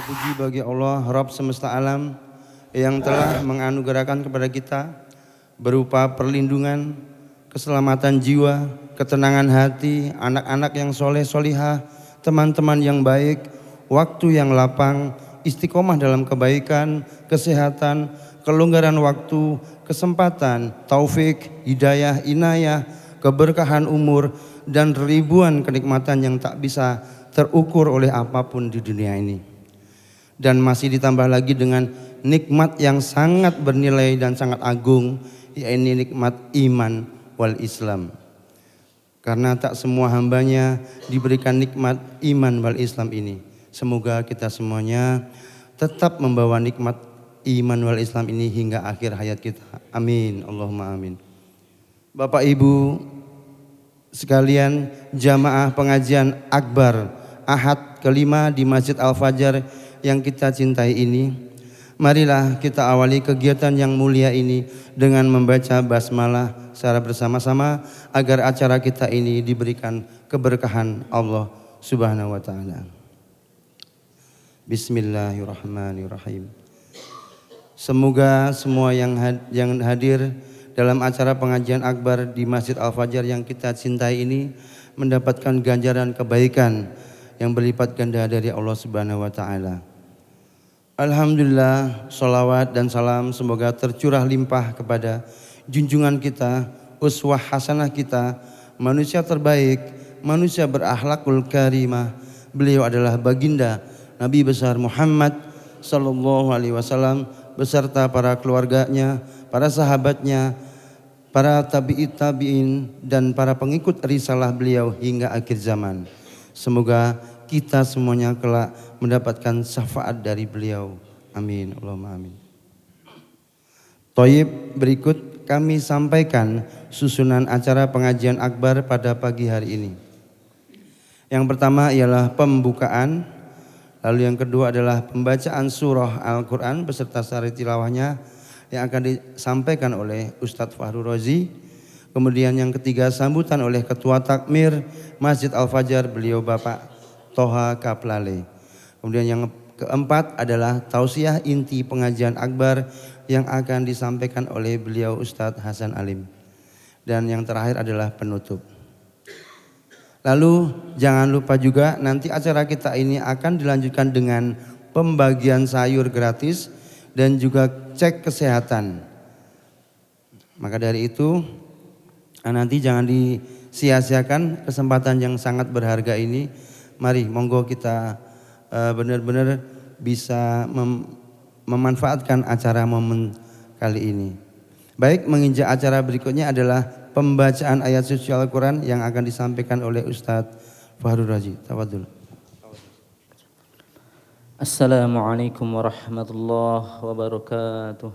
puji bagi Allah, Rabb semesta alam yang telah menganugerahkan kepada kita berupa perlindungan, keselamatan jiwa, ketenangan hati, anak-anak yang soleh solihah, teman-teman yang baik, waktu yang lapang, istiqomah dalam kebaikan, kesehatan, kelonggaran waktu, kesempatan, taufik, hidayah, inayah, keberkahan umur, dan ribuan kenikmatan yang tak bisa terukur oleh apapun di dunia ini. Dan masih ditambah lagi dengan nikmat yang sangat bernilai dan sangat agung, yaitu nikmat iman wal Islam. Karena tak semua hambanya diberikan nikmat iman wal Islam ini. Semoga kita semuanya tetap membawa nikmat iman wal Islam ini hingga akhir hayat kita. Amin, Allahumma amin. Bapak Ibu sekalian, jamaah pengajian akbar Ahad kelima di Masjid Al-Fajar yang kita cintai ini, marilah kita awali kegiatan yang mulia ini dengan membaca basmalah secara bersama-sama agar acara kita ini diberikan keberkahan Allah Subhanahu wa taala. Bismillahirrahmanirrahim. Semoga semua yang hadir dalam acara pengajian akbar di Masjid Al-Fajar yang kita cintai ini mendapatkan ganjaran kebaikan yang berlipat ganda dari Allah Subhanahu wa taala. Alhamdulillah, salawat dan salam semoga tercurah limpah kepada junjungan kita, uswah hasanah kita, manusia terbaik, manusia berakhlakul karimah. Beliau adalah baginda Nabi besar Muhammad sallallahu alaihi wasallam beserta para keluarganya, para sahabatnya, para tabi'in dan para pengikut risalah beliau hingga akhir zaman. Semoga kita semuanya kelak mendapatkan syafaat dari beliau. Amin, Allahumma amin. Thayyib, berikut kami sampaikan susunan acara pengajian akbar pada pagi hari ini. Yang pertama ialah pembukaan, lalu yang kedua adalah pembacaan surah Al-Quran beserta sari tilawahnya yang akan disampaikan oleh Ustadz Fahru Rozi. Kemudian yang ketiga sambutan oleh Ketua Takmir Masjid Al-Fajar, beliau Bapak Toha Kaplale. Kemudian yang keempat adalah tausiah inti pengajian akbar yang akan disampaikan oleh beliau Ustadz Hasan Alim. Dan yang terakhir adalah penutup. Lalu jangan lupa juga nanti acara kita ini akan dilanjutkan dengan pembagian sayur gratis dan juga cek kesehatan. Maka dari itu nanti jangan disia-siakan kesempatan yang sangat berharga ini. Mari monggo kita benar-benar bisa memanfaatkan acara momen kali ini. Baik, menginjak acara berikutnya adalah pembacaan ayat suci Al-Quran yang akan disampaikan oleh Ustadz Fahru Razi. Tafadhol. Assalamualaikum warahmatullahi wabarakatuh.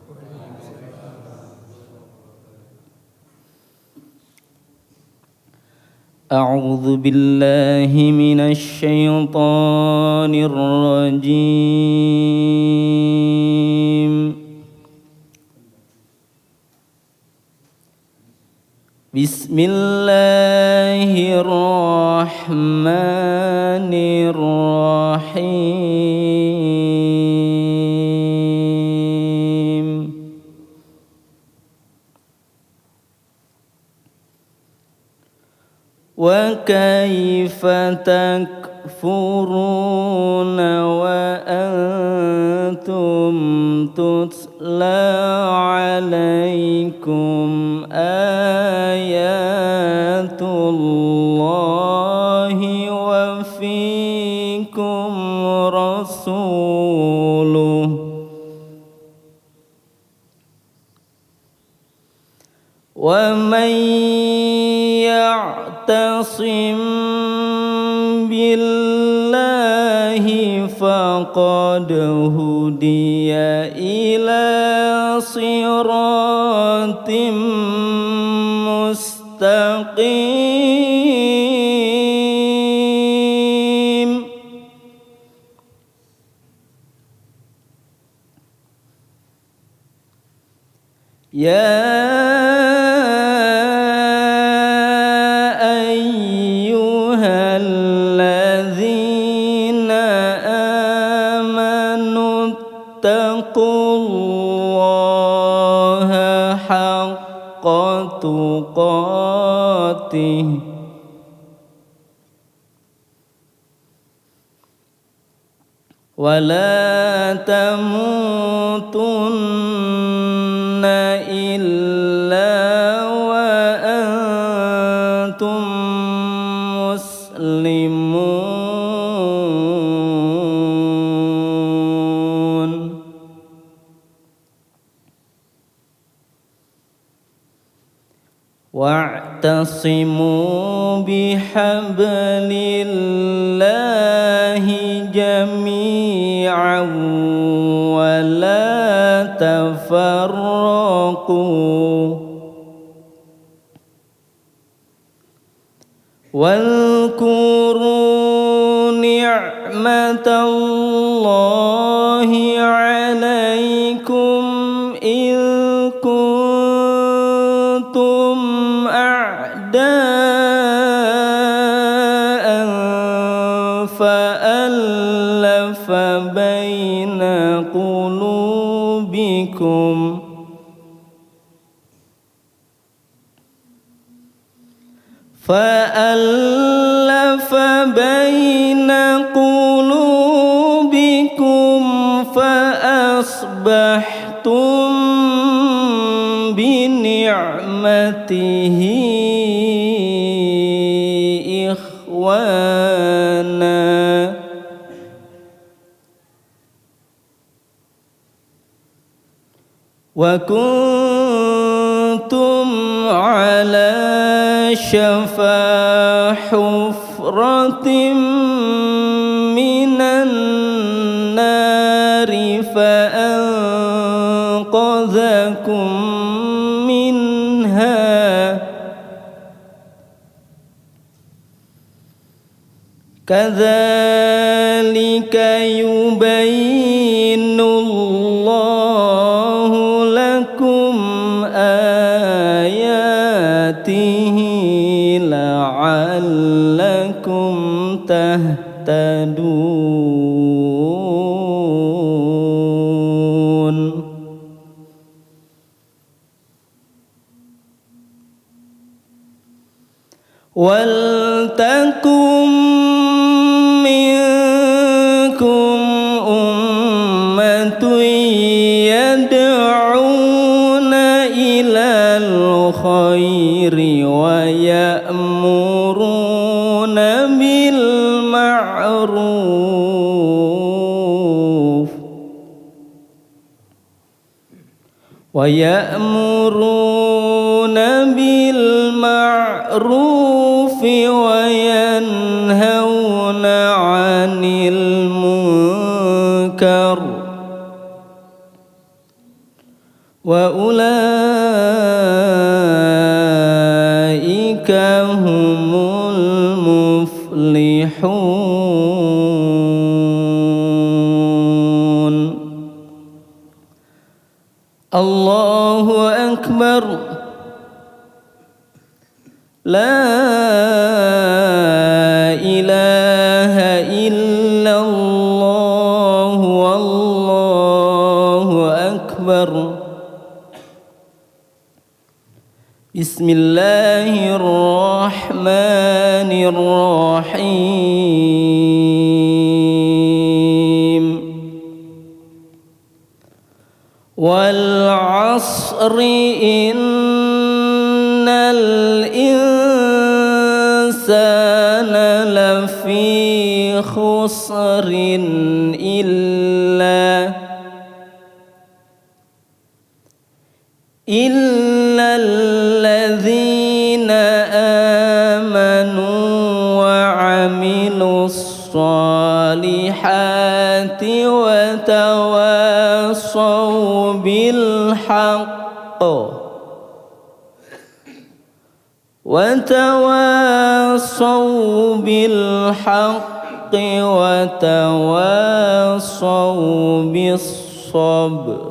A'udzu billahi minasy syaithanir rajim. Bismillahirrahmanirrahim. Wa kaifa takfuruna wa antum tutla alaikum ayatullahi wa fikum rasuluh wa man ya'tasim billahi faqad hudiya ila siratim mustaqim. Ya ayyuhalladzina amanu واتقوا الله حق تقاته ولا تموتن إلا وأنتم مسلمون واعتصموا بحبل الله جميعا ولا تفرقوا واذكروا نعمة الله عليكم إذ كنتم أعداء فألف بين قلوبكم فأصبحتم بنعمته إخوانا وكنتم على شفا حفرة من النار فأنقذكم منها كذلك يبين الله لكم آياته لعلكم تهتدون ولتكن منكم أمة يدعون إلى الخير ويأمرون بالمعروف وينهون عن المنكر وأولئك هم المفلحون. الله أكبر. لا إله إلا الله والله أكبر. بسم الله الرحمن الرحيم. والعصر إن الإنسان لفي خسر إلا الذين آمنوا وعملوا الصالحات وتواصوا بالحق وتواصوا بالصبر.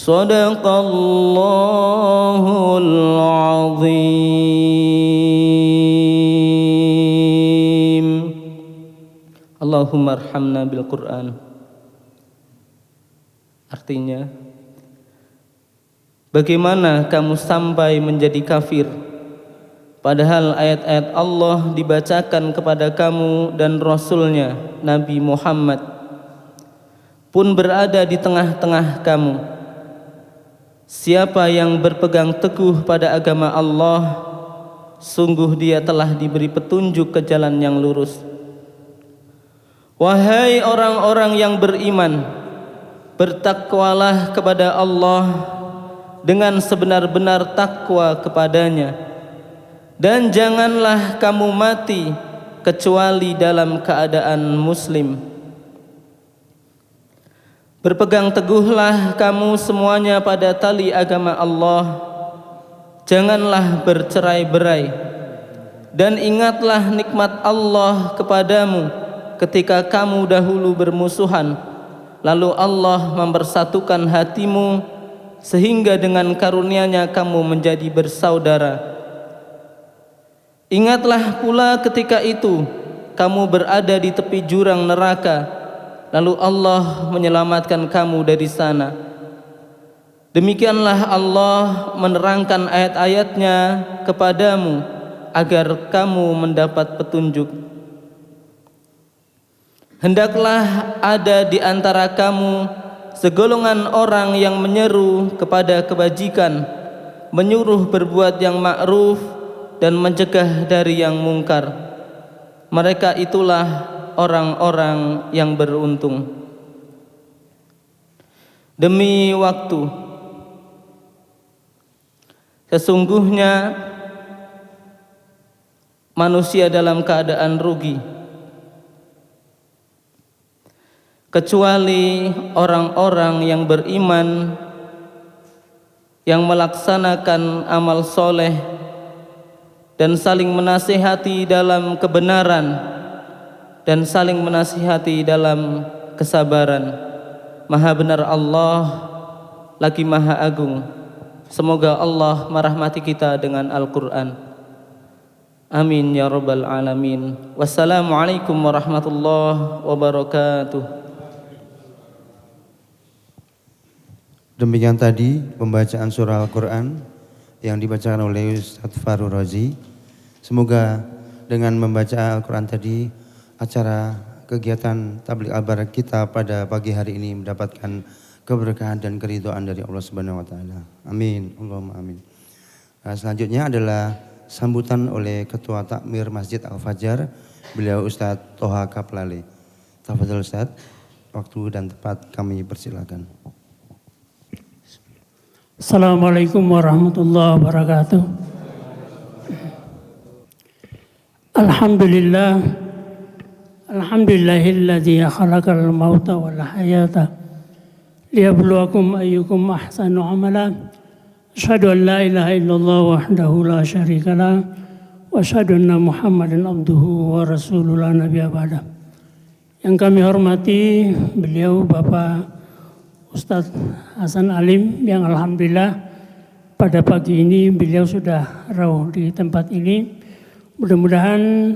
صدق الله العظيم. اللهم ارحمنا بالقرآن. Artinya, bagaimana kamu sampai menjadi kafir, padahal ayat-ayat Allah dibacakan kepada kamu dan Rasul-Nya Nabi Muhammad pun berada di tengah-tengah kamu. Siapa yang berpegang teguh pada agama Allah, sungguh dia telah diberi petunjuk ke jalan yang lurus. Wahai orang-orang yang beriman, bertakwalah kepada Allah dengan sebenar-benar takwa kepadanya, dan janganlah kamu mati kecuali dalam keadaan muslim. Berpegang teguhlah kamu semuanya pada tali agama Allah, janganlah bercerai-berai, dan ingatlah nikmat Allah kepadamu ketika kamu dahulu bermusuhan, lalu Allah mempersatukan hatimu sehingga dengan karunia-Nya kamu menjadi bersaudara. Ingatlah pula ketika itu kamu berada di tepi jurang neraka, lalu Allah menyelamatkan kamu dari sana. Demikianlah Allah menerangkan ayat-ayat-Nya kepadamu agar kamu mendapat petunjuk. Hendaklah ada di antara kamu segolongan orang yang menyeru kepada kebajikan, menyuruh berbuat yang ma'ruf dan mencegah dari yang mungkar. Mereka itulah orang-orang yang beruntung. Demi waktu, sesungguhnya manusia dalam keadaan rugi, kecuali orang-orang yang beriman, yang melaksanakan amal soleh dan saling menasihati dalam kebenaran dan saling menasihati dalam kesabaran. Maha benar Allah, lagi Maha Agung. Semoga Allah merahmati kita dengan Al-Quran. Amin ya rabbal alamin. Wassalamualaikum warahmatullahi wabarakatuh. Demikian tadi pembacaan surah Al-Quran yang dibacakan oleh Ustaz Farul Razi. Semoga dengan membaca Al-Quran tadi, acara kegiatan tabligh al-barak kita pada pagi hari ini mendapatkan keberkahan dan keridhaan dari Allah Subhanahu wa taala. Amin. Allahumma amin. Selanjutnya adalah sambutan oleh Ketua Takmir Masjid Al-Fajar, beliau Ustaz Toha Kaplale. Tafadhol Ustaz, waktu dan tempat kami persilakan. Assalamualaikum warahmatullahi wabarakatuh. Alhamdulillah, alhamdulillahilladzi khalaqal mauta wal hayata liyabluwakum ayyukum ahsanu amala. Asyhadu an la ilaha illallah wahdahu la syarikalah wa asyhadu anna Muhammadan abduhu wa rasuluhu la nabiyya ba'da. Yang kami hormati beliau Bapak Ustadz Hasan Alim yang alhamdulillah pada pagi ini beliau sudah rawuh di tempat ini. Mudah-mudahan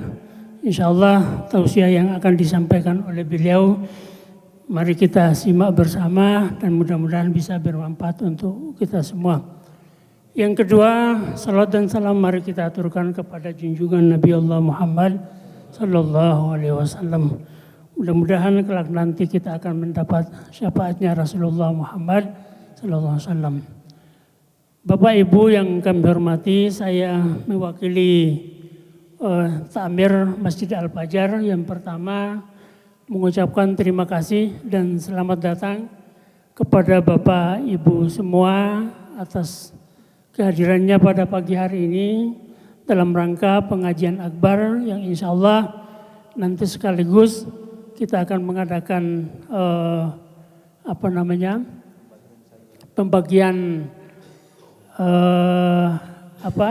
insyaallah tausiah yang akan disampaikan oleh beliau mari kita simak bersama dan mudah-mudahan bisa bermanfaat untuk kita semua. Yang kedua, salat dan salam mari kita aturkan kepada junjungan Nabi Allah Muhammad sallallahu alaihi wasallam. Mudah-mudahan kelak nanti kita akan mendapat syafaatnya Rasulullah Muhammad sallallahu alaihi wasallam. Bapak Ibu yang kami hormati, saya mewakili Takmir Masjid Al-Fajar yang pertama mengucapkan terima kasih dan selamat datang kepada Bapak Ibu semua atas kehadirannya pada pagi hari ini dalam rangka pengajian akbar yang insya Allah nanti sekaligus kita akan mengadakan pembagian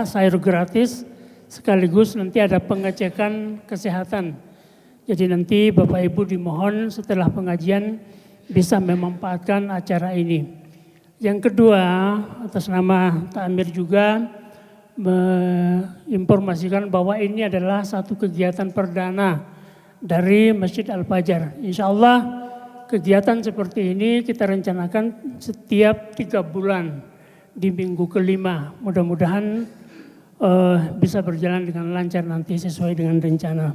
sayur gratis sekaligus nanti ada pengecekan kesehatan. Jadi nanti Bapak Ibu dimohon setelah pengajian bisa memanfaatkan acara ini. Yang kedua, atas nama Takmir juga menginformasikan bahwa ini adalah satu kegiatan perdana dari Masjid Al-Fajar. Insya Allah kegiatan seperti ini kita rencanakan setiap 3 bulan di minggu kelima. Mudah-mudahan bisa berjalan dengan lancar nanti sesuai dengan rencana.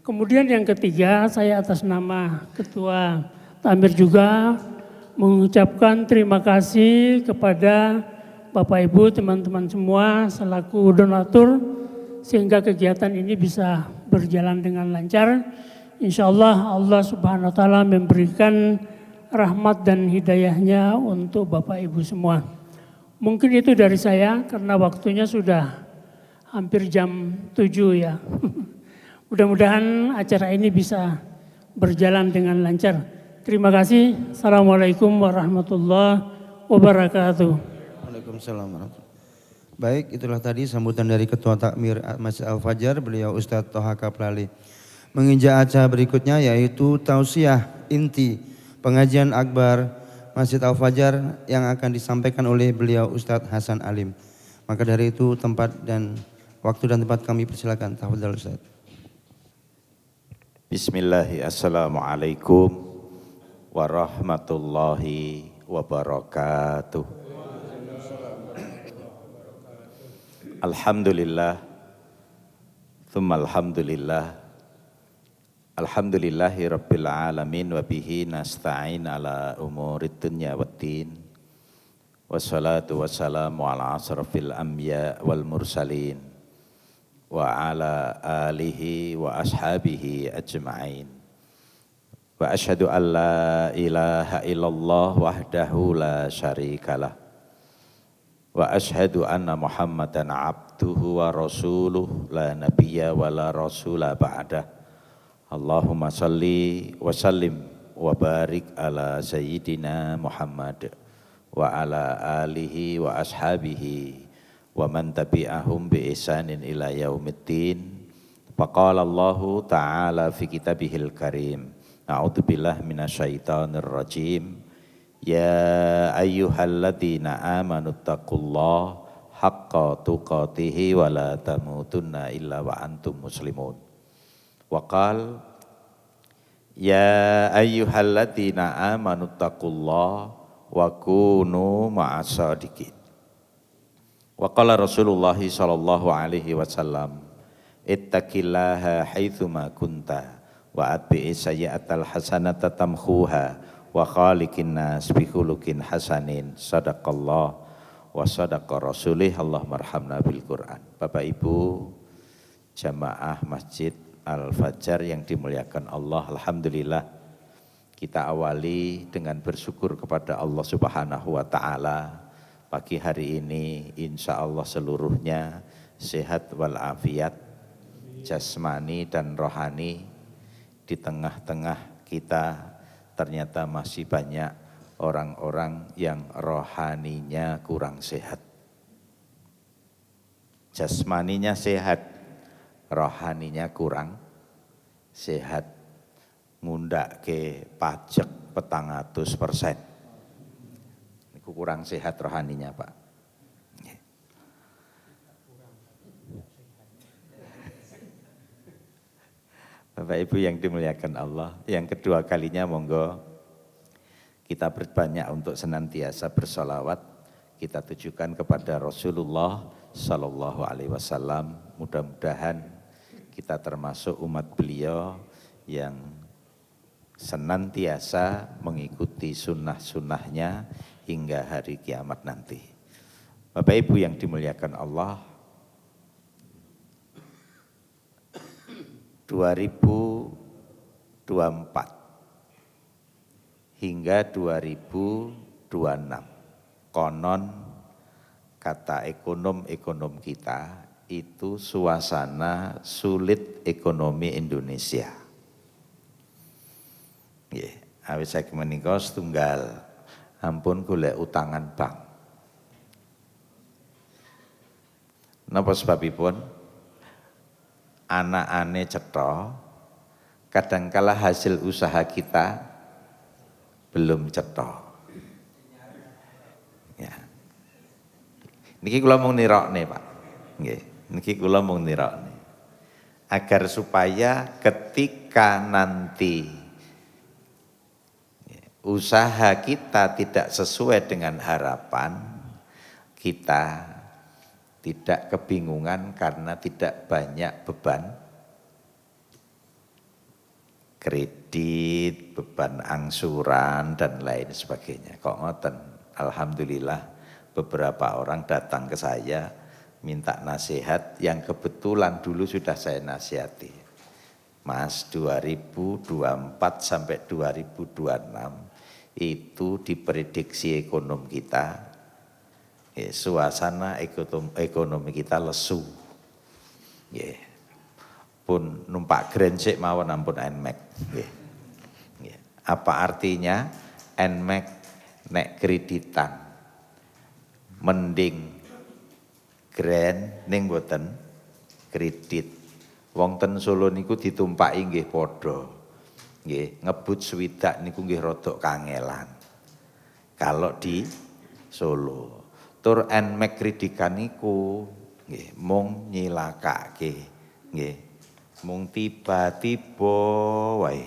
Kemudian yang ketiga, saya atas nama Ketua Takmir juga mengucapkan terima kasih kepada Bapak Ibu, teman-teman semua selaku donatur sehingga kegiatan ini bisa berjalan dengan lancar. Insya Allah Allah Subhanahu Wa Taala memberikan rahmat dan hidayahnya untuk Bapak Ibu semua. Mungkin itu dari saya karena waktunya sudah hampir jam 7 ya. Mudah-mudahan acara ini bisa berjalan dengan lancar. Terima kasih. Assalamualaikum warahmatullahi wabarakatuh. Waalaikumsalam warahmatullahi. Baik, itulah tadi sambutan dari Ketua Takmir Masjid Al-Fajar, beliau Ustadz Toha Kaplali. Menginjak acara berikutnya yaitu tausiah inti pengajian akbar Masjid Al-Fajar yang akan disampaikan oleh beliau Ustadz Hasan Alim. Maka dari itu waktu dan tempat kami persilakan. Tafadhal Ustadz. Bismillahirrahmanirrahim. Assalamualaikum warahmatullahi wabarakatuh. Alhamdulillah, thumma alhamdulillah. Alhamdulillahi rabbil alamin wa bihi nasta'in ala umurid dunya waddin. Wassalatu wassalamu ala asrafil anbiya wal mursalin wa ala alihi wa ashabihi ajma'in. Wa asyhadu an la ilaha illallah wahdahu la syarikalah. Wa asyhadu anna Muhammadan abduhu wa rasuluh la nabiyya wa la rasula ba'dah. Allahumma salli wa sallim wa barik ala sayyidina Muhammad wa ala alihi wa ashabihi wa man tabi'ahum bi ihsanin ila yaumiddin. Faqala Allahu ta'ala fi kitabihil karim. A'udzu billahi minasyaitonir rajim. Ya ayyuhalladzina amanu taqullaha haqqa tuqatih wa la tamutunna illa wa antum muslimun. Waqal ya ayyuhalladzina amanu taqullaha wa kunu ma'as-shadiqin. Waqala Rasulullah sallallahu alaihi wasallam ittaqillaha haitsuma kunta wa atbi'is sayyi'atal hasanata tamhuha wa khaliqin nas bi khuluqin hasanin. Sadaqallah wa sadaqa rasulih. Allahumma arhamna bil Qur'an. Bapak Ibu jamaah Masjid Al-Fajar yang dimuliakan Allah, alhamdulillah kita awali dengan bersyukur kepada Allah Subhanahu wa taala. Pagi hari ini insya Allah seluruhnya sehat walafiat jasmani dan rohani. Di tengah-tengah kita ternyata masih banyak orang-orang yang rohaninya kurang sehat. Jasmaninya sehat, rohaninya kurang sehat, ngundak ke pajak 400%. Ini kurang sehat rohaninya Pak. Bapak Ibu yang dimuliakan Allah, yang kedua kalinya monggo kita berbanyak untuk senantiasa bersolawat. Kita tujukan kepada Rasulullah Sallallahu Alaihi Wasallam. Mudah-mudahan kita termasuk umat beliau yang senantiasa mengikuti sunnah-sunnahnya hingga hari kiamat nanti. Bapak Ibu yang dimuliakan Allah, 2024 hingga 2026 konon kata ekonom kita itu suasana sulit ekonomi Indonesia. Nggih, awit saiki menika setunggal ampun golek utangan bank. Napa sebabipun? Anak-ane cetha, kadangkala hasil usaha kita belum cetha. Ya. Niki kula mung nirokne, Pak. Nggih. Niki kula mung nirokne. Agar supaya ketika nanti usaha kita tidak sesuai dengan harapan, kita tidak kebingungan karena tidak banyak beban kredit, beban angsuran dan lain sebagainya. Kok ngoten? Alhamdulillah beberapa orang datang ke saya minta nasihat yang kebetulan dulu sudah saya nasihati. Mas, 2024 sampai 2026 itu diprediksi ekonomi kita, suasana ekonomi kita lesu. Pun numpak grensik mawon ampun NMAX. Apa artinya? NMAX nek kreditan mending grand ning boten kredit. Wong ten Solo niku ditumpaki nggih padha. Nggih, ngebut swidak niku nggih rada kangelan. Kalau di Solo, tur NMAX kredikan niku nggih mung nyilakake. Nggih. Mung tiba-tiba wae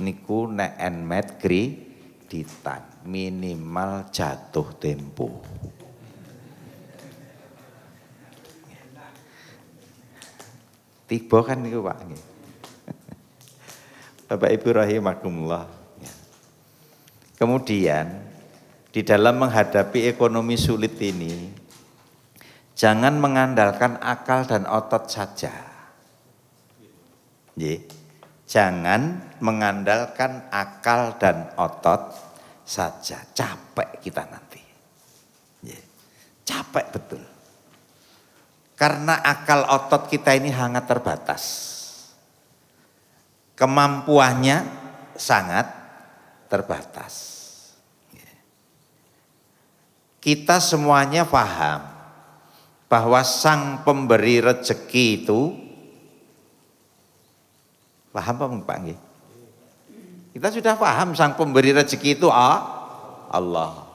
niku nek NMAX kreditan minimal jatuh tempo. Tiba kan niku Pak. Bapak Ibu rahimakumullah. Kemudian di dalam menghadapi ekonomi sulit ini jangan mengandalkan akal dan otot saja. Jangan mengandalkan akal dan otot saja. Capek kita nanti. Capek betul. Karena akal otot kita ini sangat terbatas. Kemampuannya sangat terbatas. Kita semuanya paham bahwa sang pemberi rezeki itu, paham Pak nggih? Kita sudah paham sang pemberi rezeki itu Allah.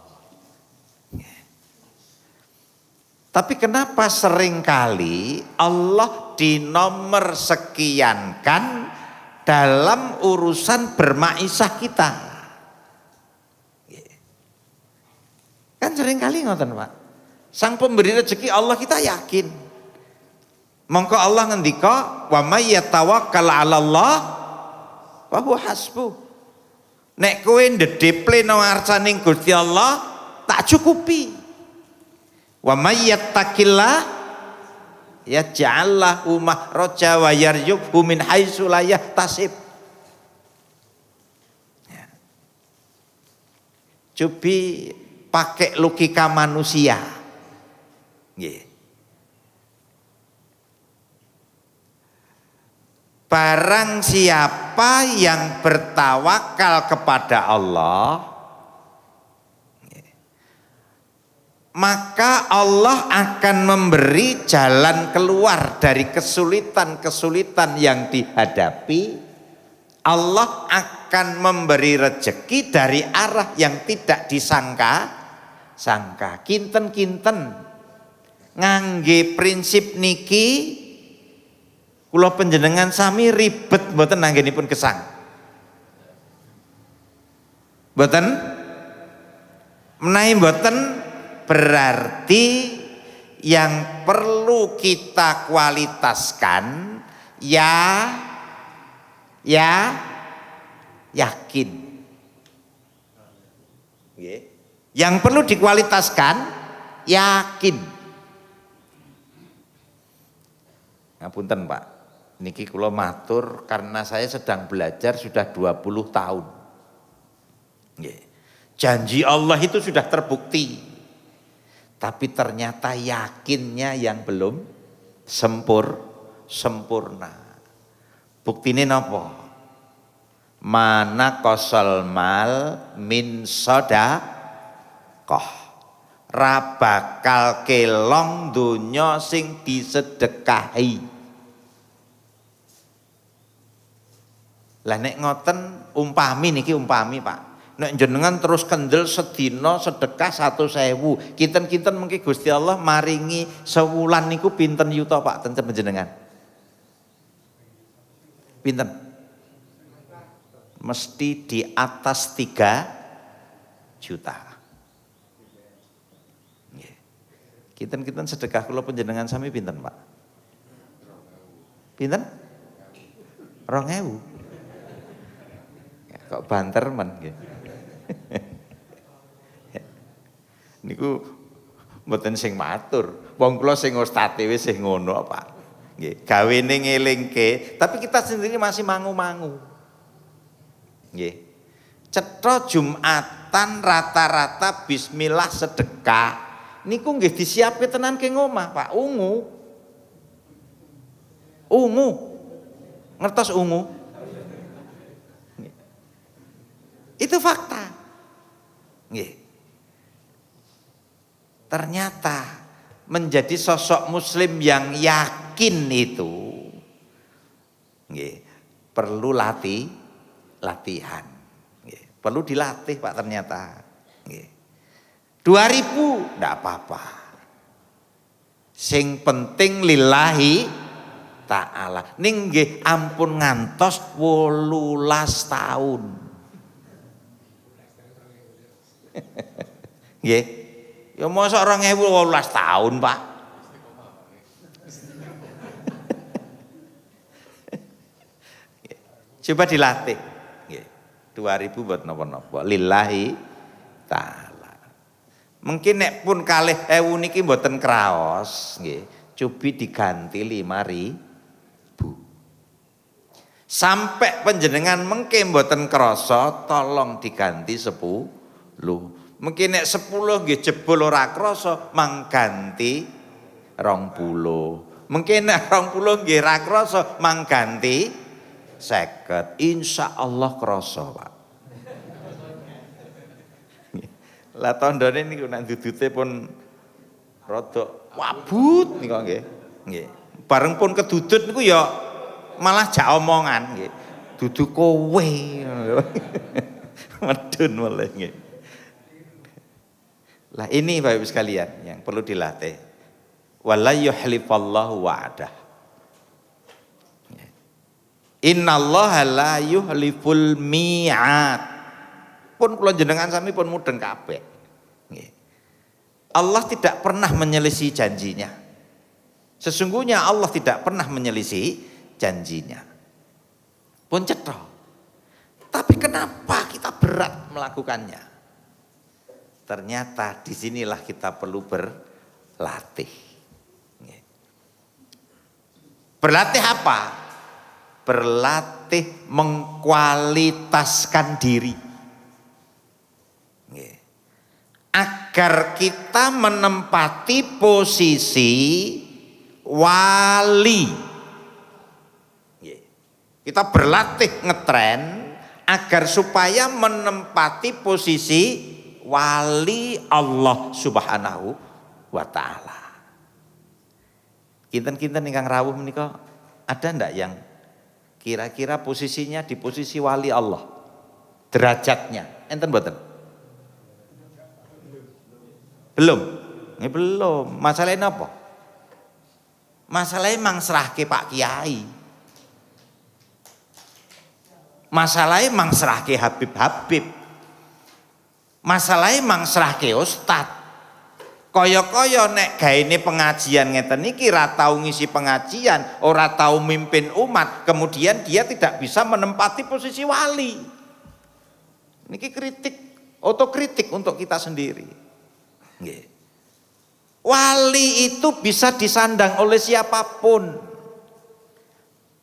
Tapi kenapa seringkali Allah dinomor sekiankan dalam urusan bermaisah kita? Kan seringkali ngoten Pak. Sang pemberi rezeki Allah kita yakin. Mongko Allah ngendika, wa may yatawakkal 'ala Allah fa huwa hasbuh. Nek kowe ndedheple nang ngarsaning Gusti Allah tak cukupi. Wa may yattaqillah yaj'al lahu makhraja wa yarzuqhu min haitsu la yahtasib. Cobi pakai logika manusia. Barang siapa yang bertawakal kepada Allah, maka Allah akan memberi jalan keluar dari kesulitan-kesulitan yang dihadapi. Allah akan memberi rezeki dari arah yang tidak disangka-sangka. Kinten-kinten ngangge prinsip niki kula panjenengan sami ribet mboten anggenipun gesang. Mboten menawi mboten berarti yang perlu kita kualitaskan yakin. Yang perlu dikualitaskan yakin. Ngapunten Pak, niki kula matur karena saya sedang belajar sudah 20 tahun. Janji Allah itu sudah terbukti. Tapi ternyata yakinnya yang belum sempurna. Buktine napa? Mana kosol mal min sedekah. Ra bakal kelong donya sing disedekahi. Lah nek ngoten umpami Pak. Nek jenengan terus kendel sedina sedekah 100.000, kinten-kinten mengki Gusti Allah maringi sewulan niku pinten yuta Pak ten panjenengan? Pinten? Mesti di atas 3 juta. Nggih. Kinten-kinten sedekah kula panjenengan sami pinten, Pak? Pinten? 2.000. Ya, kok banter men nggih. Niku mboten sing matur. Wong kula sing ustadz wis sing ngono, Pak. Nggih, gawene ngelingke, tapi kita sendiri masih mangu-mangu. Nggih. Cetha Jumatan rata-rata bismillah sedekah niku nggih disiapke tenan ke ngomah, Pak. Ungu. Ngertos ungu? Nggih. Itu fakta. Nggih. Ternyata menjadi sosok muslim yang yakin itu nggih, perlu latihan. Nggih, perlu dilatih, Pak, ternyata. Nggih. 2.000 ndak apa-apa. Sing penting lillahi ta'ala. Ning nggih ampun ngantos 18 tahun. Nggih. Ya mosok 2018 tahun, Pak. Coba dilatih. Nggih. 2.000 buat napa-napa. Lillahi ta'ala. Mungkin nek pun kalih ewu niki mboten kraos, nggih. Cobi diganti 5.000. Sampai panjenengan mengke mboten krasa, tolong diganti 10. Mungkin nek 10 nggih jebul ora krasa, mangganti 20. Mungkin nek 20 nggih ra krasa, mangganti 50. Insyaallah krasa, Pak. Lah tandane niku nek dudute pun rada wabut niku nggih. Nggih. Bareng pun kedudut niku ya malah jak omongan nggih. Dudu kowe. Medun malah nggih. Lah ini Bapak Ibu sekalian yang perlu dilatih. Wala yuhlifallahu wa'dah. Innallaha la yuhliful mi'ad. Pun kula jenengan sami pun mudeng kabeh. Nggih. Allah tidak pernah menyelisih janjinya. Sesungguhnya Allah tidak pernah menyelisih janjinya. Pun cetha. Tapi kenapa kita berat melakukannya? Ternyata disinilah kita perlu berlatih. Berlatih apa? Berlatih mengkualitaskan diri. Agar kita menempati posisi wali. Kita berlatih ngetren agar supaya menempati posisi wali Allah Subhanahu wa ta'ala. Kinten-kinten ingkang rawuh menika ada ndak yang kira-kira posisinya di posisi wali Allah? Derajatnya enten mboten? Belum. Ini belum. Masalahnya apa? Masalahnya mang serahke Pak Kiai. Masalahnya mang serahke Habib-habib. Masalahnya mang serahke ustad. Kaya-kaya nek gaene pengajian ngeten niki ra tau ngisi pengajian, ora tau mimpin umat, kemudian dia tidak bisa menempati posisi wali. Niki kritik, otokritik untuk kita sendiri. Nggih. Wali itu bisa disandang oleh siapapun.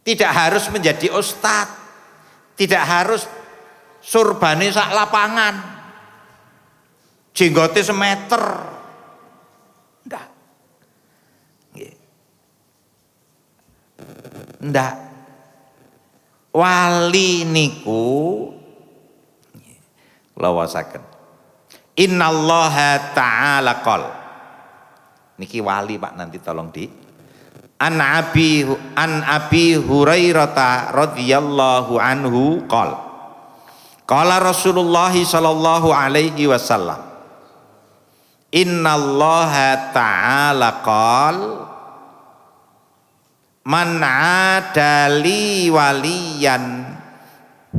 Tidak harus menjadi ustad, tidak harus surbane sak lapangan, jenggote semeter. Ndak. Ndak. Wali niku kula wasaken. Innallaha ta'ala qol. Niki wali Pak, nanti tolong di. An Abi Hurairah radhiyallahu anhu qol. Qala Rasulullah sallallahu alaihi wasallam. Innallaha ta'ala qol man adali waliyan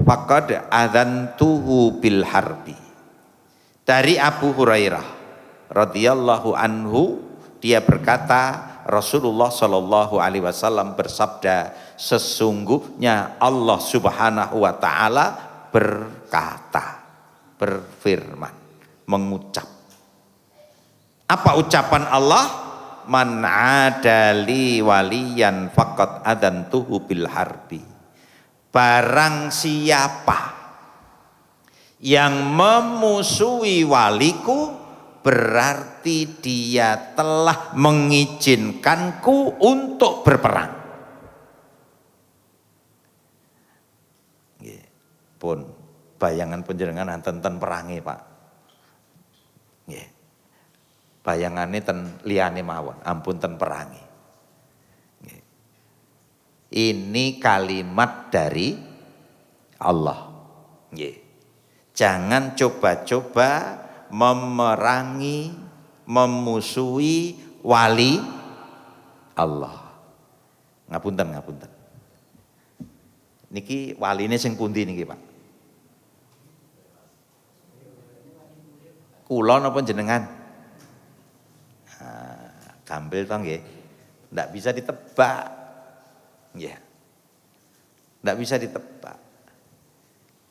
faqad adzantuhu bil harbi. Dari Abu Hurairah radhiyallahu anhu, dia berkata, Rasulullah Shallallahu alaihi wasallam bersabda, sesungguhnya Allah Subhanahu wa taala berkata, berfirman, mengucap. Apa ucapan Allah? Man adali waliyan faqad adantuhu bil harbi. Barang siapa yang memusuhi waliku, berarti dia telah mengizinkanku untuk berperang. Nggih. Pun bayangan panjenengan tenten perangi, Pak. Nggih. Bayangane ten liyane mawon, ampun ten perangi. Nggih. Ini kalimat dari Allah. Nggih. Jangan coba-coba memerangi, memusuhi wali Allah. Ngapunten, ngapunten. Niki waline sing pundi niki, Pak? Kula napa jenengan? Gampil toh nggih. Ndak bisa ditebak. Nggih. Ndak bisa ditebak.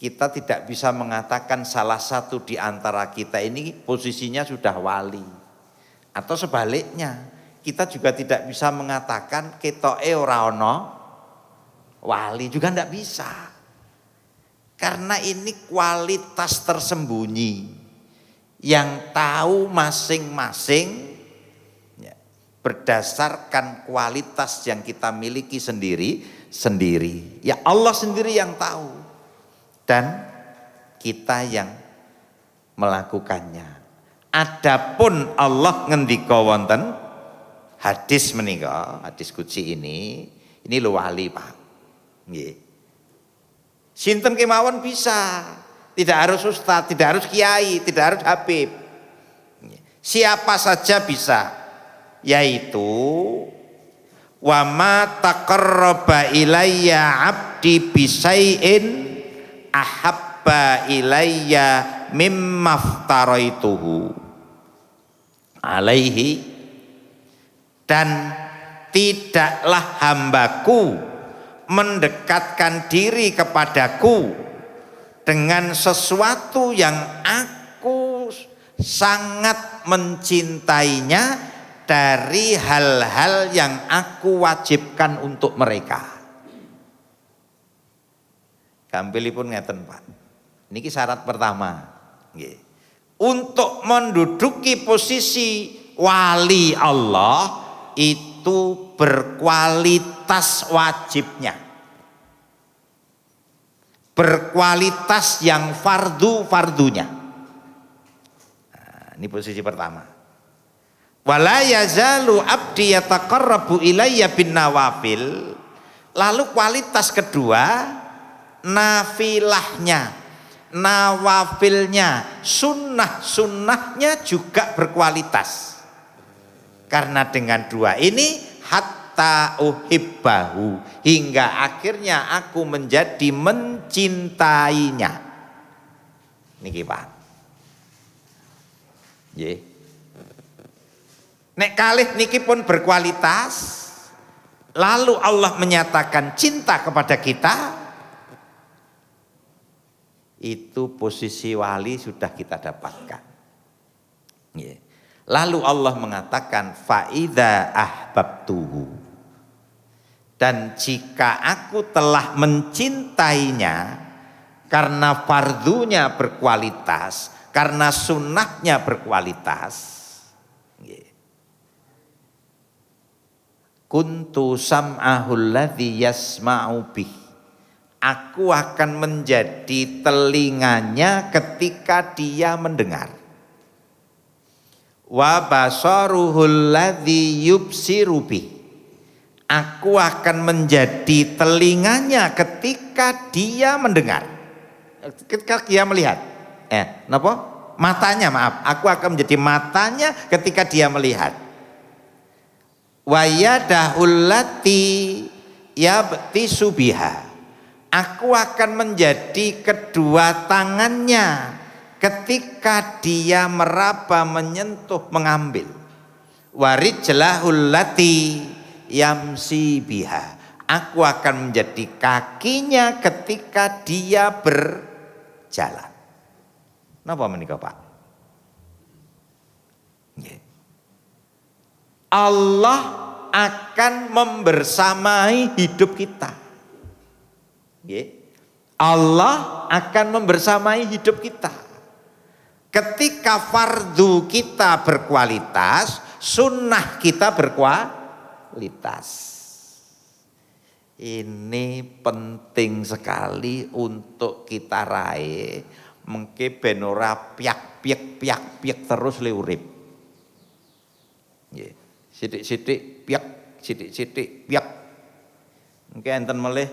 Kita tidak bisa mengatakan salah satu di antara kita ini posisinya sudah wali. Atau sebaliknya, kita juga tidak bisa mengatakan ketoke ora ana wali, juga tidak bisa. Karena ini kualitas tersembunyi yang tahu masing-masing ya, berdasarkan kualitas yang kita miliki sendiri. Ya Allah sendiri yang tahu. Dan kita yang melakukannya. Adapun Allah ngendika wonten hadis menika, hadis qudsi ini lho wali, Pak. Nggih. Sinten kemawon bisa. Tidak harus ustaz, tidak harus kiai, tidak harus habib. Siapa saja bisa. Yaitu wa ma taqarraba ilayya 'abdi bisai'in ahabba ilayya mimma aftaraituhu alaihi, dan tidaklah hambaku mendekatkan diri kepadaku dengan sesuatu yang aku sangat mencintainya dari hal-hal yang aku wajibkan untuk mereka. Gampilipun ngeten, Pak. Niki syarat pertama. Nggih. Untuk menduduki posisi wali Allah itu berkualitas wajibnya. Berkualitas yang fardu-fardunya. Nah, ini posisi pertama. Wala yazalu abdi yataqarrabu ilayya bin nawafil. Lalu kualitas kedua, nafilahnya, nawafilnya, sunnah-sunnahnya juga berkualitas. Karena dengan dua ini hatta uhibbahu, hingga akhirnya aku menjadi mencintainya. Niki Pak. Nggih. Nek kalih niki pun berkualitas, lalu Allah menyatakan cinta kepada kita, itu posisi wali sudah kita dapatkan. Lalu Allah mengatakan faida ahbabtuhu, dan jika aku telah mencintainya karena fardunya berkualitas, karena sunnahnya berkualitas, kuntu sam'ahul ladzi yasma'u bih, aku akan menjadi telinganya ketika dia mendengar. Wa basaruhul ladzi yubsiru bih, aku akan menjadi telinganya ketika dia mendengar. Ketika dia melihat. Napa? Matanya, maaf. Aku akan menjadi matanya ketika dia melihat. Wa yadahul lati yabtisu biha, aku akan menjadi kedua tangannya ketika dia meraba, menyentuh, mengambil. Warijlahul lati yamsi biha, aku akan menjadi kakinya ketika dia berjalan. Napa menika Pak? Allah akan membersamai hidup kita. Allah akan membersamai hidup kita. Ketika fardu kita berkualitas, sunnah kita berkualitas. Ini penting sekali untuk kita raih. Mengke ben ora piak terus le urip. Nggih. Sithik-sithik piak, sithik-sithik piak. Mengke enten melih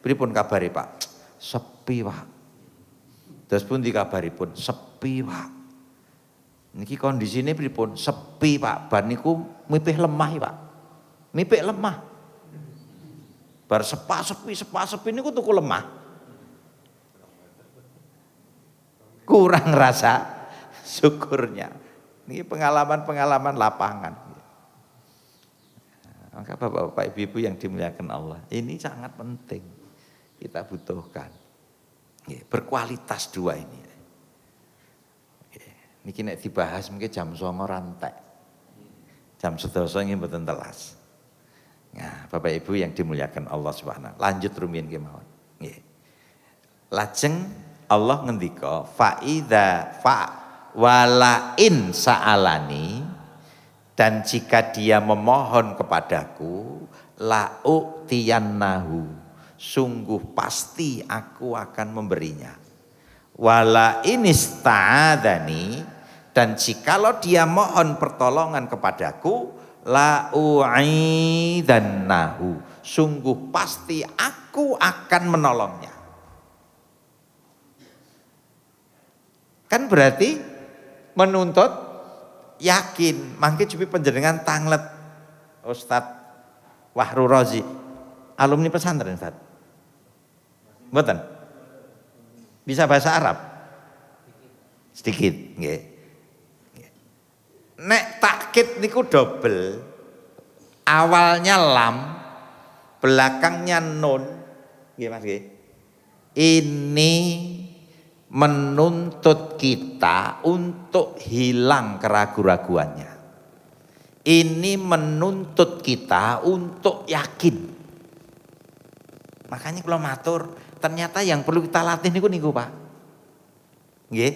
pripun kabare Pak? Sepi Pak. Terus pun dikabaripun sepi Pak. Niki kondisine pripun? Sepi Pak. Bar niku mipih lemah Pak. Mipih lemah. Bar sepi niku tuku lemah. Kurang rasa syukurnya. Ini pengalaman-pengalaman lapangan. Maka Bapak-bapak, Ibu-ibu yang dimuliakan Allah, ini sangat penting kita butuhkan. Berkualitas dua ini. Niki nek dibahas mungkin jam 09.00 rantek. Jam 11.00 nggih mboten telas. Nah, Bapak Ibu yang dimuliakan Allah Subhanahu. Lanjut rumiyin kemawon. Nggih. Lajeng Allah ngendika walain sa'alani, dan jika dia memohon kepadaku la'u'tiyannahu, sungguh pasti aku akan memberinya. Wala inista'adani, dan jikalau dia mohon pertolongan kepadaku la'u'idannahu, sungguh pasti aku akan menolongnya. Kan berarti menuntut yakin. Mangke jupi panjenengan tanglet Ustadz Wahru Rozi, alumni pesantren Ustadz. Mboten? Bisa bahasa Arab? Sedikit, nggih. Nek takkid niku double. Awalnya lam, belakangnya nun. Nggih Mas nggih. Ini menuntut kita untuk hilang keraguan-raguannya. Ini menuntut kita untuk yakin. Makanya kalau matur, ternyata yang perlu kita latih niku Pak. Nggih.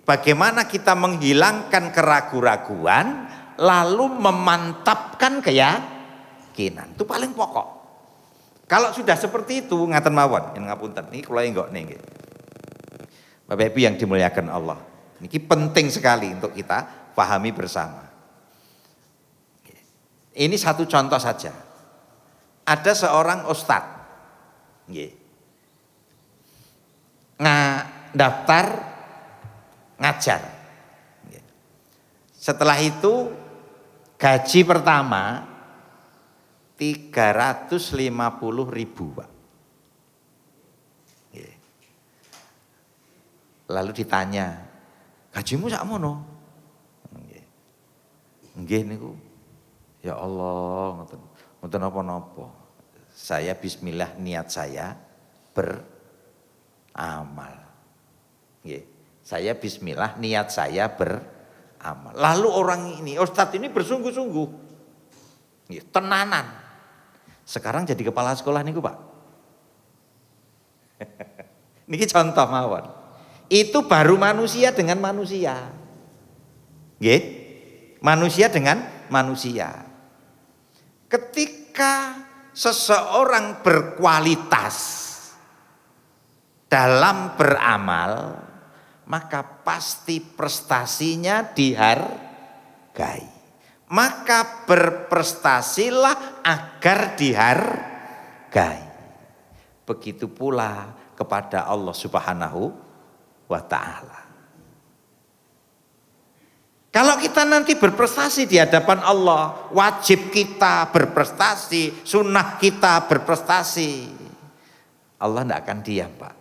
Bagaimana kita menghilangkan keraguan-raguan lalu memantapkan keyakinan. Itu paling pokok. Kalau sudah seperti itu ngaten mawon, yen ngapunten niki kula enggak nggih. Bapak Ibu yang dimuliakan Allah, ini penting sekali untuk kita pahami bersama. Ini satu contoh saja. Ada seorang ustadz, daftar ngajar. Setelah itu gaji pertama 350.000 Pak. Lalu ditanya, gajimu sakmono? Nggih niku. Ya Allah, ngoten napa-napa. Saya bismillah niat saya beramal. Nggih. Saya bismillah niat saya beramal. Lalu orang ini, ustadz ini bersungguh-sungguh. Nggih, tenanan. Sekarang jadi kepala sekolah niku, Pak. Niki contoh mawon. Itu baru manusia dengan manusia. Nggih. Manusia dengan manusia. Ketika seseorang berkualitas dalam beramal, maka pasti prestasinya dihargai. Maka berprestasilah agar dihargai. Begitu pula kepada Allah Subhanahu wa ta'ala. Kalau kita nanti berprestasi di hadapan Allah, wajib kita berprestasi, sunnah kita berprestasi. Allah tidak akan diam, Pak.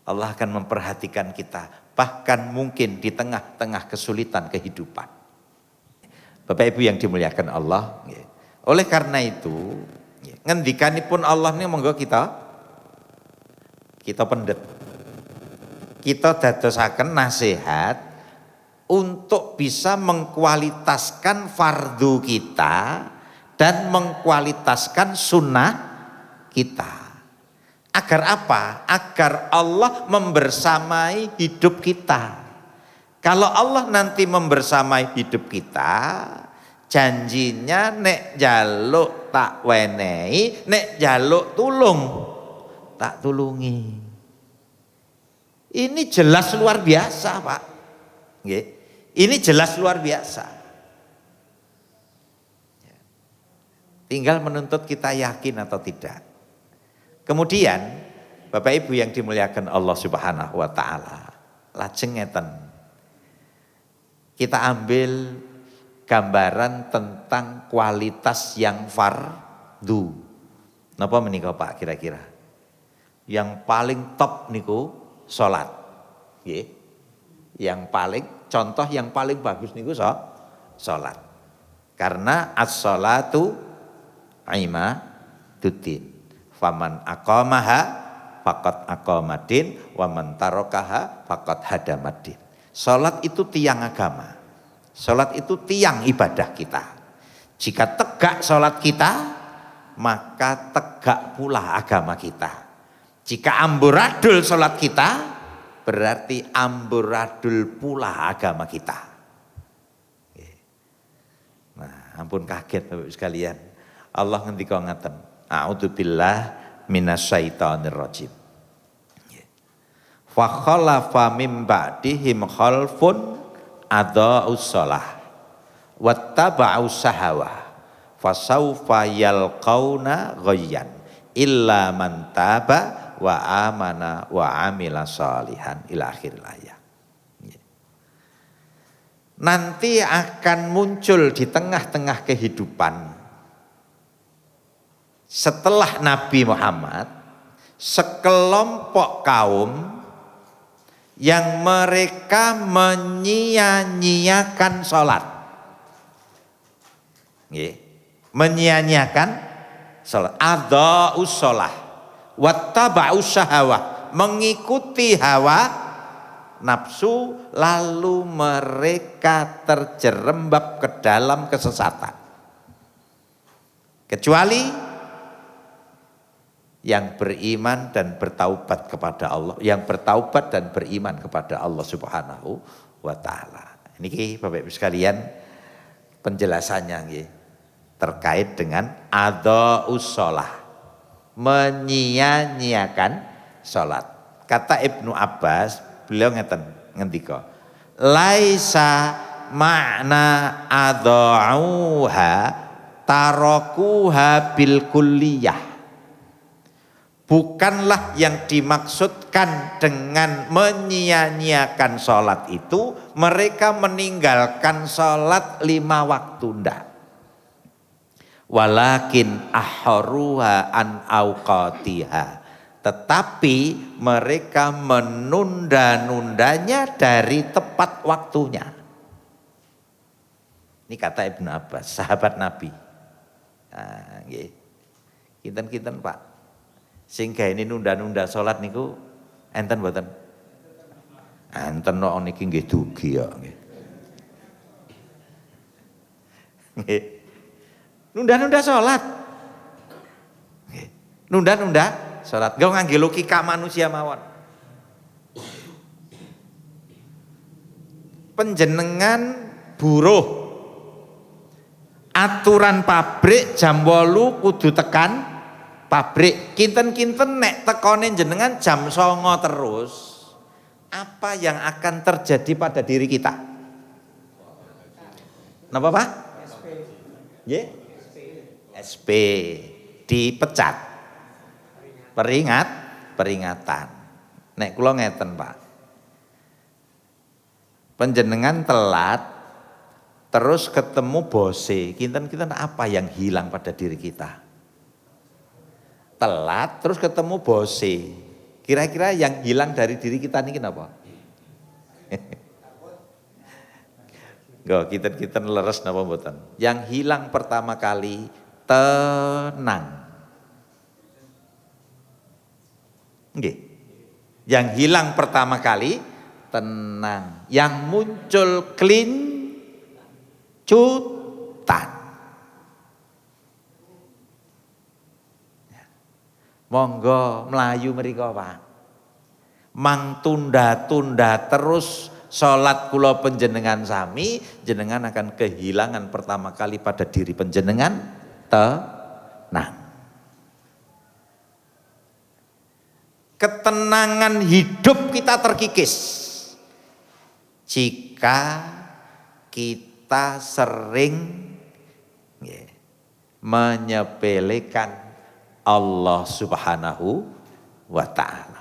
Allah akan memperhatikan kita, bahkan mungkin di tengah-tengah kesulitan kehidupan. Bapak Ibu yang dimuliakan Allah, oleh karena itu ngendikanipun Allah ini monggo kita pendet, kita dadosaken nasihat untuk bisa mengkualitaskan fardu kita dan mengkualitaskan sunnah kita. Agar apa? Agar Allah membersamai hidup kita. Kalau Allah nanti membersamai hidup kita, janjinya nek jaluk tak wenehi, nek jaluk tulung tak tulungi. Ini jelas luar biasa, Pak. Nggih. Ini jelas luar biasa. Tinggal menuntut kita yakin atau tidak. Kemudian Bapak Ibu yang dimuliakan Allah Subhanahu wa taala, lajeng ngeten. Kita ambil gambaran tentang kualitas yang fardu. Napa menika Pak kira-kira? Yang paling top niku salat. Nggih. Yang paling contoh yang paling bagus niku salat. Karena as-salatu imaduddin. Faman aqamaha faqad aqamadin wa man tarakaha faqad hadamaddin. Salat itu tiang agama. Salat itu tiang ibadah kita. Jika tegak salat kita, maka tegak pula agama kita. Jika amburadul salat kita, berarti amburadul pula agama kita. Nah, ampun kaget Bapak sekalian. Allah ngendika ngaten. A'udzubillah minasyaitonir rajim. Fa khalafa mim ba'dihim khalfun adaa'us shalah wattaba'us sahawah fasaufa yalqauna ghayyan illa man taba wa amana wa amila shalihan ila akhir ayat. Nanti akan muncul di tengah-tengah kehidupan setelah Nabi Muhammad sekelompok kaum yang mereka menyia-nyiakan sholat. Menyia-nyiakan sholat. Adha'us sholah wattaba'us syahawah, mengikuti hawa nafsu, lalu mereka terjerembab ke dalam kesesatan. Kecuali yang beriman dan bertaubat kepada Allah, yang bertaubat dan beriman kepada Allah Subhanahu wa taala. Niki Bapak Ibu sekalian penjelasannya nggih terkait dengan adha'us shalah, menyia-nyiakan salat. Kata Ibnu Abbas, beliau ngeten ngendika, laisa makna adha'uha tarakuha bil kulliyah. Bukanlah yang dimaksudkan dengan menyia-nyiakan sholat itu mereka meninggalkan sholat 5 waktu, ndak. Walakin ahruha an auqatiha, tetapi mereka menunda-nundanya dari tepat waktunya. Ini kata Ibnu Abbas, sahabat Nabi. Nah, nggih. Kinten-kinten Pak. Sehingga ini nunda-nunda sholat niku enten mboten? Enten kok niki nggih dugi ya nggih. Nggih. Nunda-nunda sholat. Nggih. Nunda-nunda sholat. Gak ngangge logika manusia mawon. Panjenengan buruh, aturan pabrik jam 8 kudu tekan pabrik, kinten-kinten nek tekone jenengan jam 09.00 terus, apa yang akan terjadi pada diri kita? Napa Pak? SP dipecat. Peringatan. Nek kula ngeten Pak. Panjenengan telat terus ketemu bose, kinten-kinten apa yang hilang pada diri kita? Telat terus ketemu bose, Kira-kira yang hilang dari diri kita ini kenapa? Enggak, kita leres napa mboten? Yang hilang pertama kali tenang. Nggih. Yang hilang pertama kali tenang. Yang muncul kelincutan. Monggo melayu mriko Pak. Mang tunda-tunda terus salat kula panjenengan sami, jenengan akan kehilangan pertama kali pada diri panjenengan tenang. Ketenangan hidup kita terkikis jika kita sering menyepelekan Allah Subhanahu wa ta'ala.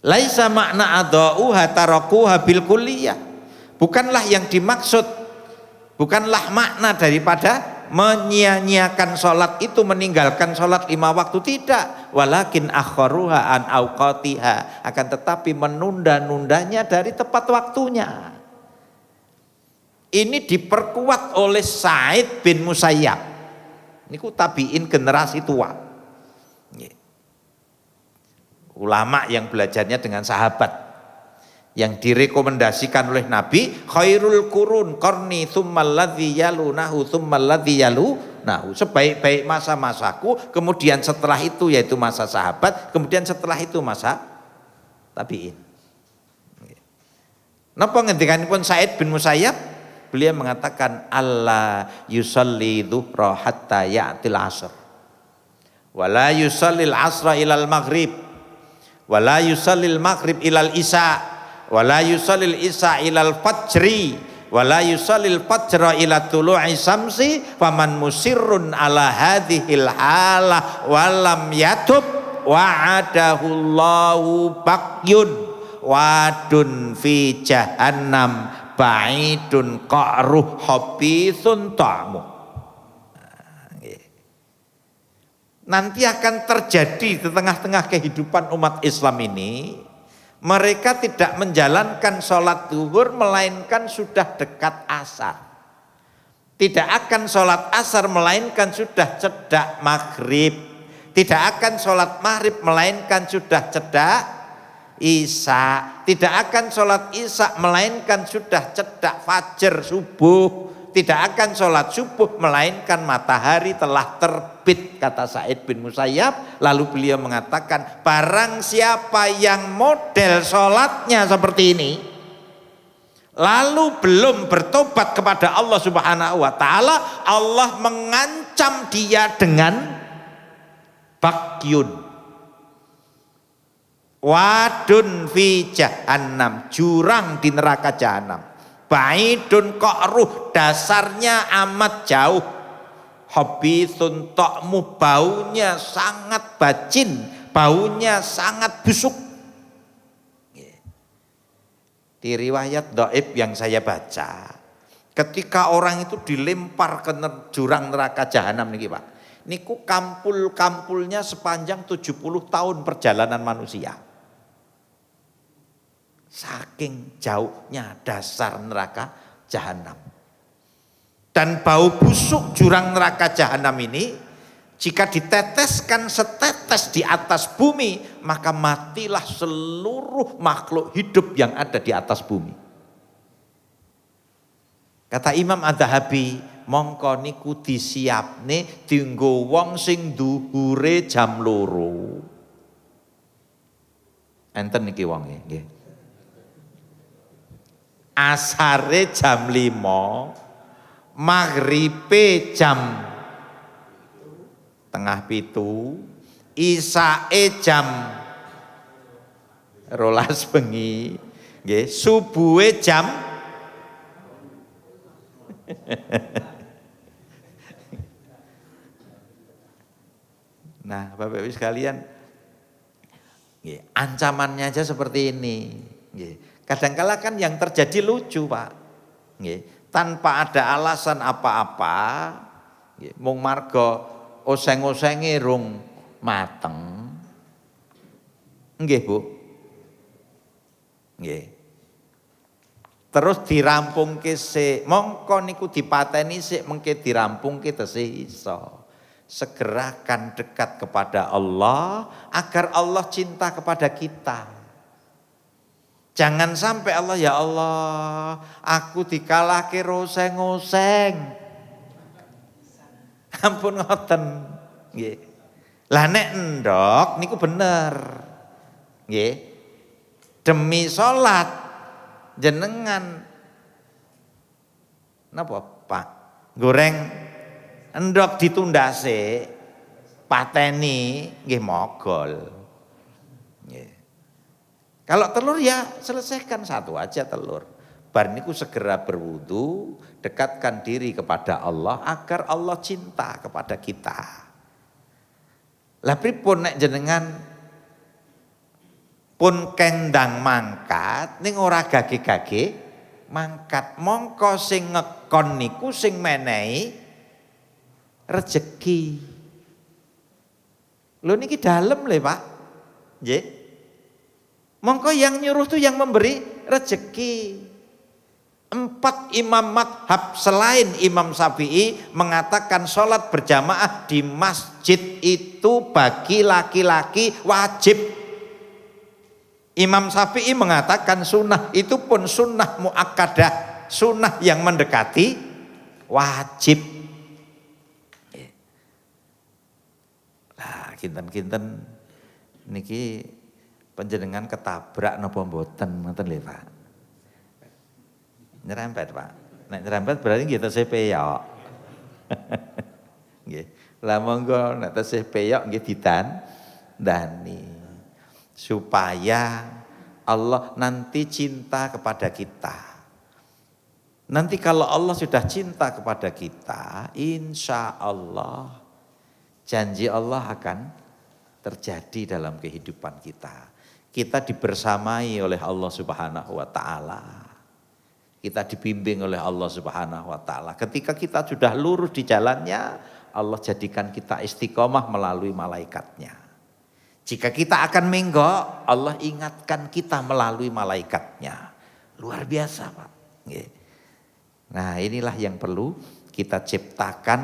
Laisa makna adha'uha tarakuha bil kulliyah. Bukanlah yang dimaksud, bukanlah makna daripada menyia-nyiakan sholat itu meninggalkan sholat 5 waktu, tidak. Walakin akharuha an awqatiha, akan tetapi menunda-nundanya dari tepat waktunya. Ini diperkuat oleh Sa'id bin Musayyab. Ini ku tabiin generasi tua. Ulama yang belajarnya dengan sahabat, yang direkomendasikan oleh Nabi, khairul qurun qarni tsummal ladzi yalunahu tsummal ladzi yalunahu. Sebaik-baik masa-masaku, kemudian setelah itu yaitu masa sahabat, kemudian setelah itu masa tabiin. Napa ngendikanipun Sa'id bin Musayyab? Beliau mengatakan Allah yusalli dhuhra hatta ya'til asr. Wala yusallil asra ilal maghrib. Wala yusallil maghrib ilal isya. Wala yusallil isya ilal fajri. Wala yusallil fajra ila tulu'i samsi. Faman musirrun ala hadhil halah walam yatub wa'adahullahu bakyun wadun fi jahannam ba'idun qa'ruh habithun ta'mu. Nanti akan terjadi di tengah-tengah kehidupan umat Islam ini, mereka tidak menjalankan sholat zuhur melainkan sudah dekat asar. Tidak akan sholat asar melainkan sudah cedak maghrib. Tidak akan sholat maghrib melainkan sudah cedak isya. Tidak akan sholat isya melainkan sudah cedak fajar subuh. Tidak akan sholat subuh melainkan matahari telah terbit, kata Sa'id bin Musayyab. Lalu beliau mengatakan, barang siapa yang model sholatnya seperti ini lalu belum bertobat kepada Allah Subhanahu wa ta'ala, Allah mengancam dia dengan bakyun, wadun fi jahannam, jurang di neraka jahanam, ba'idun qa'ruh, dasarnya amat jauh, habithun ta'mu, baunya sangat bacin, baunya sangat busuk. Di riwayat dhaif yang saya baca, ketika orang itu dilempar ke jurang neraka jahanam niki Pak, niku kampul-kampulnya sepanjang 70 tahun perjalanan manusia. Saking jauhnya dasar neraka jahanam. Dan bau busuk jurang neraka jahanam ini, jika diteteskan setetes di atas bumi, maka matilah seluruh makhluk hidup yang ada di atas bumi. Kata Imam Adz-Dzahabi, mongko niku disiapne dienggo wong sing dhuhure jam 2. Enten niki wonge nggih. Asare jam 5, maghribe jam 6:30, isae jam 12 bengi, nggih, subuhe jam Nah, Bapak Ibu sekalian, nggih, ancamannya aja seperti ini, nggih. Kadangkala kan yang terjadi lucu, Pak. Nggih, tanpa ada alasan apa-apa, nggih, mung marga oseng-osenge rung mateng. Nggih, Bu. Nggih. Terus dirampungke sik, mongko niku dipateni sik mengke dirampungke tesih iso. Segerakan dekat kepada Allah agar Allah cinta kepada kita. Jangan sampai Allah, ya Allah, aku dikalahke roseng-oseng. Ampun ngoten. Nggih. Lah nek endok niku bener. Nggih. Demi salat jenengan napa, Pak? Goreng endok ditunda sik, pateni nggih mogol. Nggih. Kalau telur ya selesaikan satu aja telur. Bar niku segera berwudu, dekatkan diri kepada Allah agar Allah cinta kepada kita. Lah pripun nek jenengan pun kendang mangkat ning ora gage-gage mangkat, mongko sing ngekon niku sing menehi rezeki. Lho niki dalem le Pak. Nggih. Mongko yang nyuruh tuh yang memberi rezeki. 4 imam madhab selain Imam Syafi'i mengatakan sholat berjamaah di masjid itu bagi laki-laki wajib. Imam Syafi'i mengatakan sunnah, itu pun sunnah muakkadah, sunnah yang mendekati wajib. Nah, kinten-kinten niki panjenengan ketabrak napa mboten ngoten lho Pak. Nyerempet Pak. Nek nyerempet berarti nggih tesih peyok. Nggih. Lah monggo nek tesih peyok nggih ditandani supaya Allah nanti cinta kepada kita. Nanti kalau Allah sudah cinta kepada kita, insya Allah janji Allah akan terjadi dalam kehidupan kita. Kita dibersamai oleh Allah Subhanahu wa taala. Kita dibimbing oleh Allah Subhanahu wa taala. Ketika kita sudah lurus di jalannya, Allah jadikan kita istiqomah melalui malaikatnya. Jika kita akan menggok, Allah ingatkan kita melalui malaikatnya. Luar biasa Pak. Nah inilah yang perlu kita ciptakan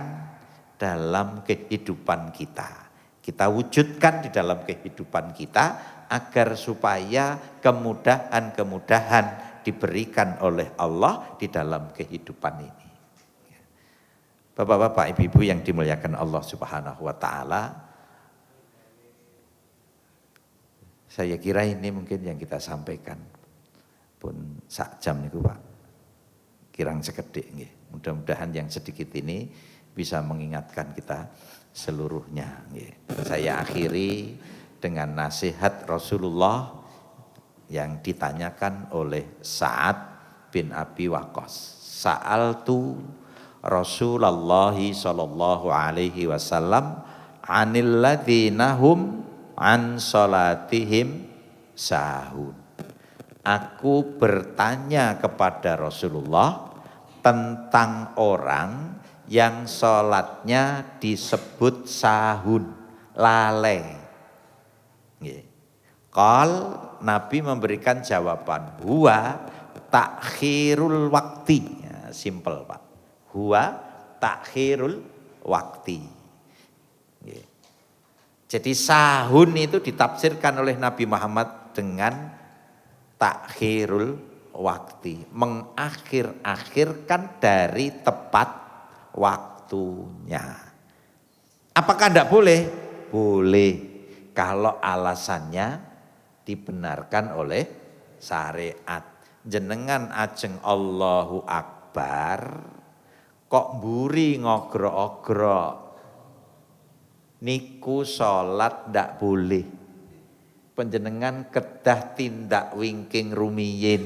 dalam kehidupan kita. Kita wujudkan di dalam kehidupan kita agar supaya kemudahan-kemudahan diberikan oleh Allah di dalam kehidupan ini. Bapak-bapak, ibu-ibu yang dimuliakan Allah Subhanahu wa taala, saya kira ini mungkin yang kita sampaikan pun sak jam niku Pak. Kirang sekedhik nggih. Mudah-mudahan yang sedikit ini bisa mengingatkan kita seluruhnya nggih. Saya akhiri dengan nasihat Rasulullah yang ditanyakan oleh Sa'ad bin Abi Waqqas. Sa'altu Rasulullah sallallahu alaihi wasallam 'anil ladzina hum an salatihim sahun. Aku bertanya kepada Rasulullah tentang orang yang salatnya disebut sahun, lalai. Nggih. Qal Nabi memberikan jawaban, huwa takhirul wakti. Ya, simple Pak. Huwa takhirul wakti. Ya. Jadi sahun itu ditafsirkan oleh Nabi Muhammad dengan takhirul wakti. Mengakhir-akhirkan dari tepat waktunya. Apakah tidak boleh? Boleh. Kalau alasannya dibenarkan oleh syariat. Jenengan ajeng Allahu Akbar kok mburi ngogro-ogro, niku salat ndak boleh. Panjenengan kedah tindak wingking rumiyin.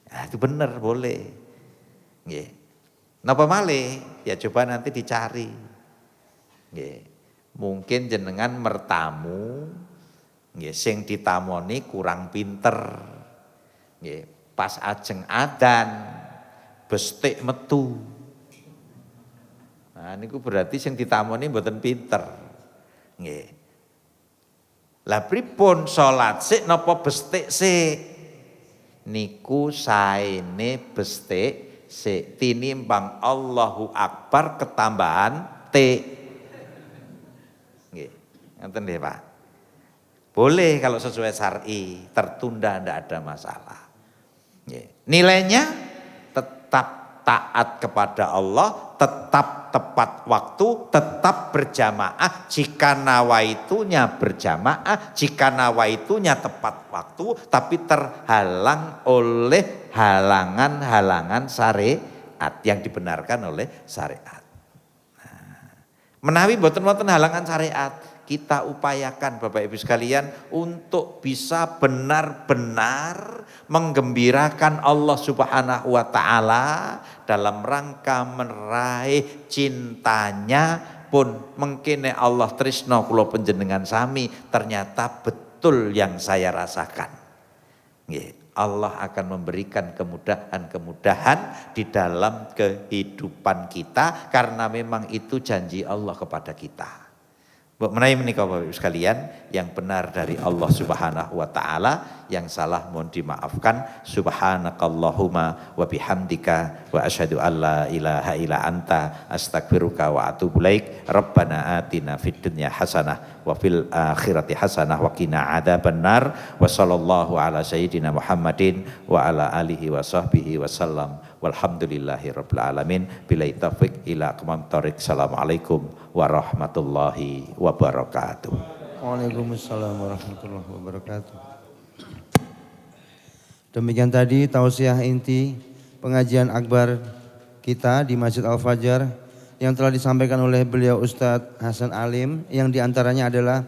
Nah, itu benar boleh. Nggih. Napa malih? Ya coba nanti dicari. Nggih. Mungkin jenengan mertamu, nggih, sing ditamoni kurang pinter. Nggih, pas ajeng adzan bestik metu. Nah niku berarti sing ditamoni mboten pinter. Nggih. Lah pripun salat sik napa bestik sik? Niku saene bestik sik tinimbang Allahu Akbar ketambahan T. Nggih, ngoten nggih Pak. Boleh kalau sesuai syar'i, tertunda ndak ada masalah. Nggih. Nilainya tetap taat kepada Allah, tetap tepat waktu, tetap berjamaah. Jika nawaitunya berjamaah, jika nawaitunya tepat waktu, tapi terhalang oleh halangan-halangan syariat yang dibenarkan oleh syariat. Menawi mboten-mboten halangan syariat, kita upayakan Bapak Ibu sekalian untuk bisa benar-benar menggembirakan Allah Subhanahu wa taala dalam rangka meraih cintanya pun mengkene Allah tresno kula panjenengan sami, ternyata betul yang saya rasakan. Nggih. Allah akan memberikan kemudahan-kemudahan di dalam kehidupan kita karena memang itu janji Allah kepada kita. Mbok menawi menika Bapak Ibu sekalian, yang benar dari Allah Subhanahu wa taala, yang salah mohon dimaafkan. Subhanakallahumma wa bihamdika wa asyhadu alla ilaha illa anta astaghfiruka wa atubu ilaik. Rabbana atina fid dunya hasanah wa fil akhirati hasanah wa qina adzabannar. Wa sallallahu ala sayyidina Muhammadin wa ala alihi wa sahbihi wasallam. Walhamdulillahi rabbil alamin. Billahi taufiq ila aqwamit thoriq. Assalamualaikum warahmatullahi wabarakatuh. Waalaikumsalam warahmatullahi wabarakatuh. Demikian tadi tausiah inti pengajian akbar kita di Masjid Al-Fajar yang telah disampaikan oleh beliau Ustadz Hasan Alim, yang diantaranya adalah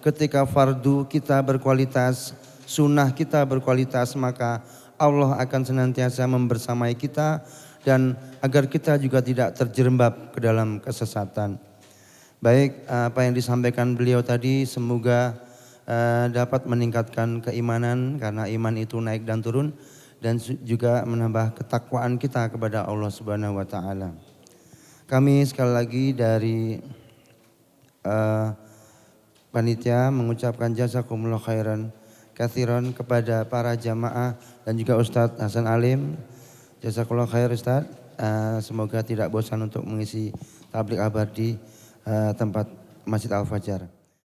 ketika fardu kita berkualitas, sunnah kita berkualitas, maka Allah akan senantiasa membersamai kita dan agar kita juga tidak terjerembab ke dalam kesesatan. Baik, apa yang disampaikan beliau tadi semoga dapat meningkatkan keimanan, karena iman itu naik dan turun, dan juga menambah ketakwaan kita kepada Allah Subhanahu wa taala. Kami sekali lagi dari panitia mengucapkan jazakumullah khairan katsiran kepada para jamaah dan juga Ustadz Hasan Alim. Jazakumullah khair Ustadz. Semoga tidak bosan untuk mengisi tablik akbar di tempat Masjid Al-Fajar.